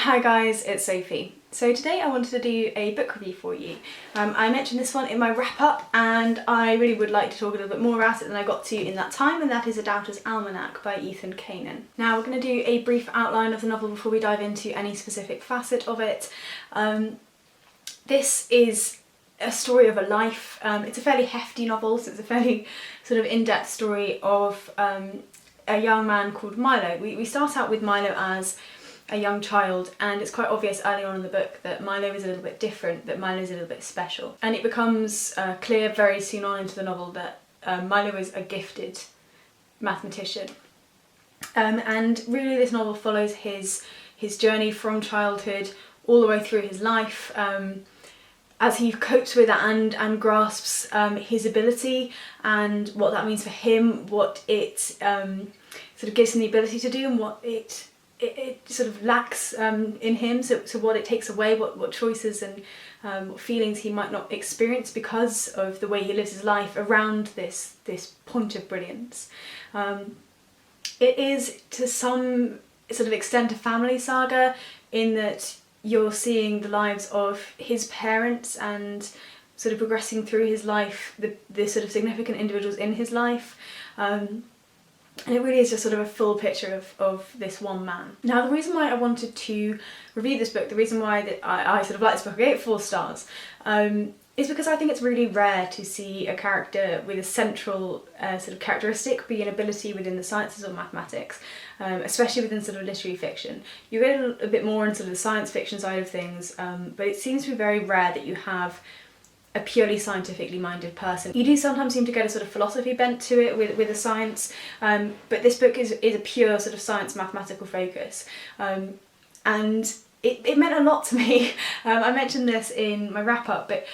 Hi guys, it's Sophie. So today I wanted to do a book review for you. I mentioned this one in my wrap up and I really would like to talk a little bit more about it than I got to in that time, and that is A Doubter's Almanac by Canin. Now we're going to do a brief outline of the novel before we dive into any specific facet of it. This is a story of a life. It's a fairly hefty novel, so it's a fairly sort of in-depth story of a young man called Milo. We start out with Milo as a young child, and it's quite obvious early on in the book that Milo is a little bit different, that Milo is a little bit special. And it becomes clear very soon on into the novel that Milo is a gifted mathematician. And really this novel follows his journey from childhood all the way through his life, as he copes with and grasps his ability and what that means for him, what it sort of gives him the ability to do and what it sort of lacks in him, so what it takes away, what choices and what feelings he might not experience because of the way he lives his life around this point of brilliance. It is to some sort of extent a family saga in that you're seeing the lives of his parents and sort of progressing through his life, the sort of significant individuals in his life. And it really is just sort of a full picture of this one man. Now the reason why I wanted to review this book, the reason why that I sort of like this book, I gave it 4 stars, is because I think it's really rare to see a character with a central sort of characteristic be an ability within the sciences or mathematics, especially within sort of literary fiction. You get a bit more into the science fiction side of things, but it seems to be very rare that you have a purely scientifically minded person. You do sometimes seem to get a sort of philosophy bent to it with the science, but this book is a pure sort of science mathematical focus, and it meant a lot to me. I mentioned this in my wrap up, but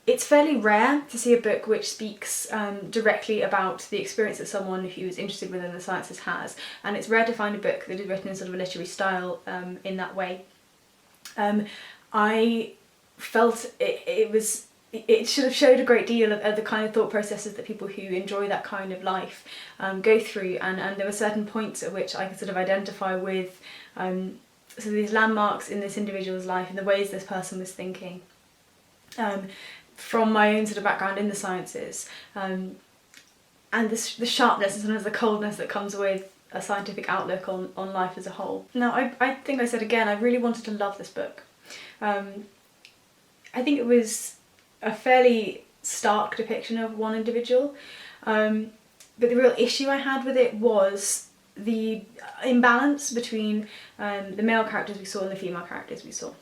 it's fairly rare to see a book which speaks directly about the experience that someone who is interested within the sciences has, and it's rare to find a book that is written in sort of a literary style in that way. I felt it should have showed a great deal of the kind of thought processes that people who enjoy that kind of life go through, and there were certain points at which I could sort of identify with so these landmarks in this individual's life and the ways this person was thinking, from my own sort of background in the sciences, and the sharpness and sometimes the coldness that comes with a scientific outlook on life as a whole. Now I think I said again, I really wanted to love this book. I think it was a fairly stark depiction of one individual, but the real issue I had with it was the imbalance between the male characters we saw and the female characters we saw.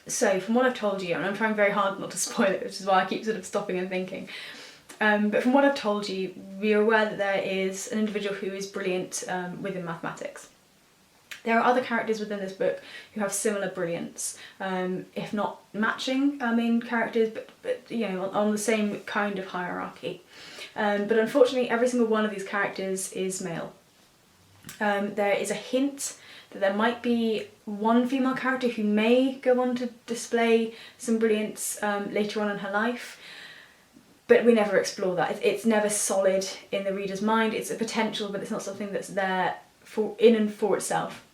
So from what I've told you, and I'm trying very hard not to spoil it, which is why I keep sort of stopping and thinking, but from what I've told you, we are aware that there is an individual who is brilliant within mathematics. There are other characters within this book who have similar brilliance, if not matching our main characters, but you know, on the same kind of hierarchy. But unfortunately, every single one of these characters is male. There is a hint that there might be one female character who may go on to display some brilliance later on in her life, but we never explore that. It's never solid in the reader's mind. It's a potential, but it's not something that's there in and for itself.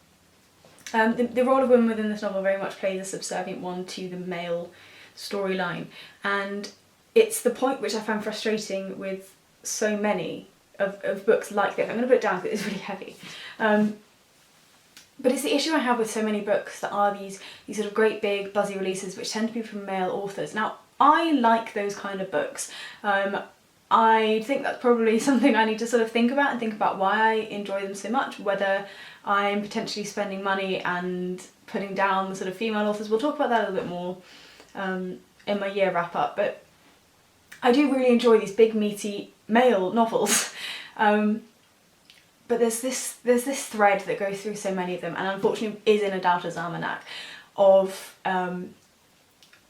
The role of women within this novel very much plays a subservient one to the male storyline, and it's the point which I find frustrating with so many of books like this. I'm going to put it down because it's really heavy. But it's the issue I have with so many books that are these sort of great big buzzy releases which tend to be from male authors. Now, I like those kind of books. I think that's probably something I need to sort of think about and think about why I enjoy them so much, whether I'm potentially spending money and putting down the sort of female authors. We'll talk about that a little bit more in my year wrap up, but I do really enjoy these big meaty male novels. But there's this thread that goes through so many of them, and unfortunately is in A Doubter's Almanac, of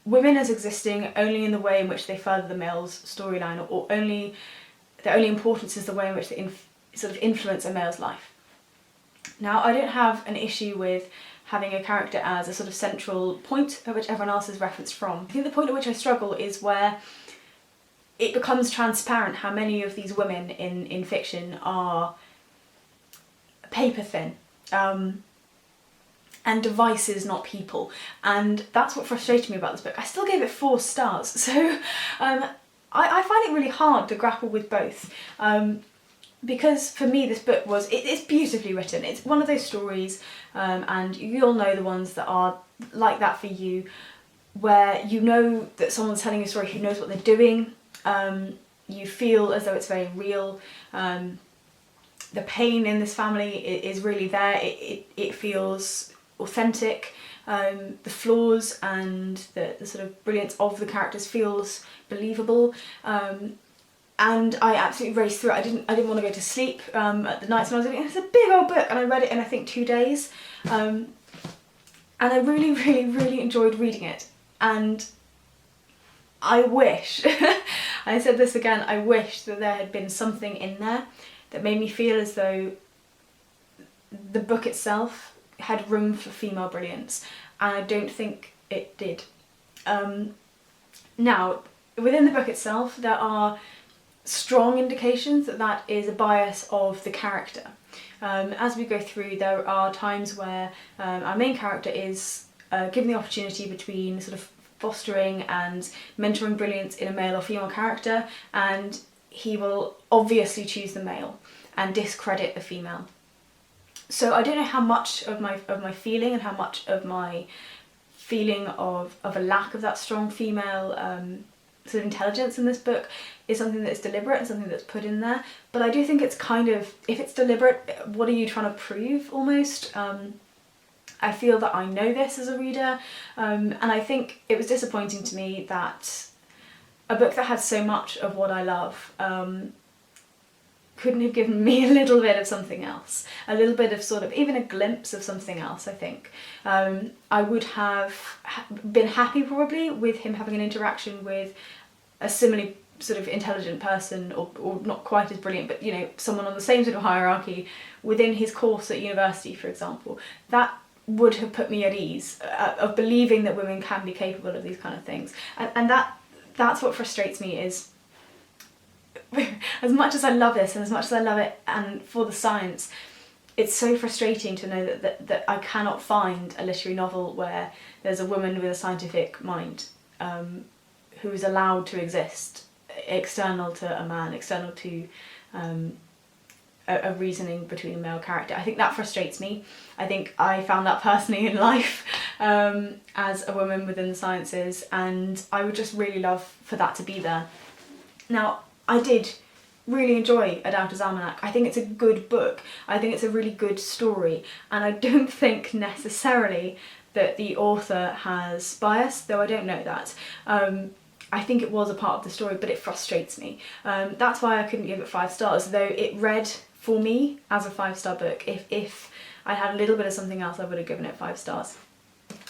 women as existing only in the way in which they further the male's storyline, or their only importance is the way in which they sort of influence a male's life. Now, I don't have an issue with having a character as a sort of central point at which everyone else is referenced from. I think the point at which I struggle is where it becomes transparent how many of these women in fiction are paper thin. and devices, not people. And that's what frustrated me about this book. I still gave it 4 stars, so I find it really hard to grapple with both. Because for me this book it's beautifully written. It's one of those stories, and you'll know the ones that are like that for you, where you know that someone's telling a story who knows what they're doing. You feel as though it's very real. The pain in this family is really there. It feels authentic. The flaws and the sort of brilliance of the characters feels believable. And I absolutely raced through it. I didn't want to go to sleep at the nights when I was reading it. It's a big old book, and I read it in I think 2 days. And I really, really, really enjoyed reading it. And I wish, I said this again, I wish that there had been something in there that made me feel as though the book itself had room for female brilliance. And I don't think it did. Now, within the book itself, there are strong indications that that is a bias of the character. As we go through, there are times where our main character is given the opportunity between sort of fostering and mentoring brilliance in a male or female character, and he will obviously choose the male and discredit the female. So I don't know how much of my feeling and how much of my feeling of a lack of that strong female sort of intelligence in this book is something that's deliberate and something that's put in there. But I do think it's kind of, if it's deliberate, what are you trying to prove almost? I feel that I know this as a reader, and I think it was disappointing to me that a book that had so much of what I love couldn't have given me a little bit of something else, a little bit of sort of even a glimpse of something else. I think I would have been happy probably with him having an interaction with a similarly sort of intelligent person, or not quite as brilliant, but you know, someone on the same sort of hierarchy within his course at university, for example. That would have put me at ease of believing that women can be capable of these kind of things. And that's what frustrates me, is as much as I love this and as much as I love it and for the science, it's so frustrating to know that I cannot find a literary novel where there's a woman with a scientific mind who is allowed to exist external to a man, external to a reasoning between a male character. I think that frustrates me. I think I found that personally in life as a woman within the sciences, and I would just really love for that to be there. Now, I did really enjoy A Doubter's Almanac. I think it's a good book. I think it's a really good story, and I don't think necessarily that the author has bias, though I don't know that. I think it was a part of the story, but it frustrates me. That's why I couldn't give it 5 stars, though it read for me as a 5-star book. If I had a little bit of something else, I would have given it 5 stars.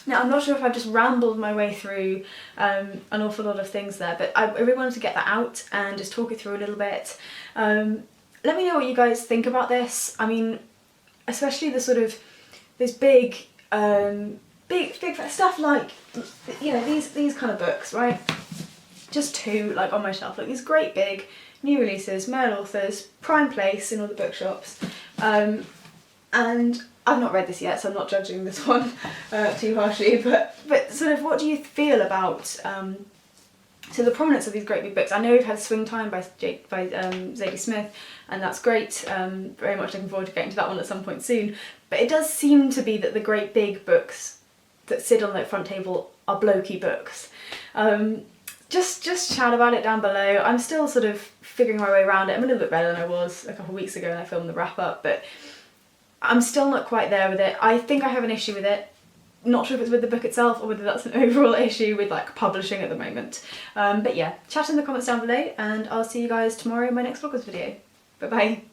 Now, I'm not sure if I've just rambled my way through an awful lot of things there, but I really wanted to get that out and just talk it through a little bit. Let me know what you guys think about this. I mean, especially the sort of, this big stuff like, you know, these kind of books, right? Just 2 like on my shelf, like these great big new releases, male authors, prime place in all the bookshops. And I've not read this yet, so I'm not judging this one too harshly, but sort of what do you feel about so the prominence of these great big books? I know we've had Swing Time by Zadie Smith, and that's great. Very much looking forward to getting to that one at some point soon. But it does seem to be that the great big books that sit on the front table are blokey books. Just chat about it down below. I'm still sort of figuring my way around it. I'm a little bit better than I was a couple of weeks ago when I filmed the wrap up, but I'm still not quite there with it. I think I have an issue with it. Not sure if it's with the book itself or whether that's an overall issue with like publishing at the moment. But yeah, chat in the comments down below, and I'll see you guys tomorrow in my next Vlogmas video. Bye bye.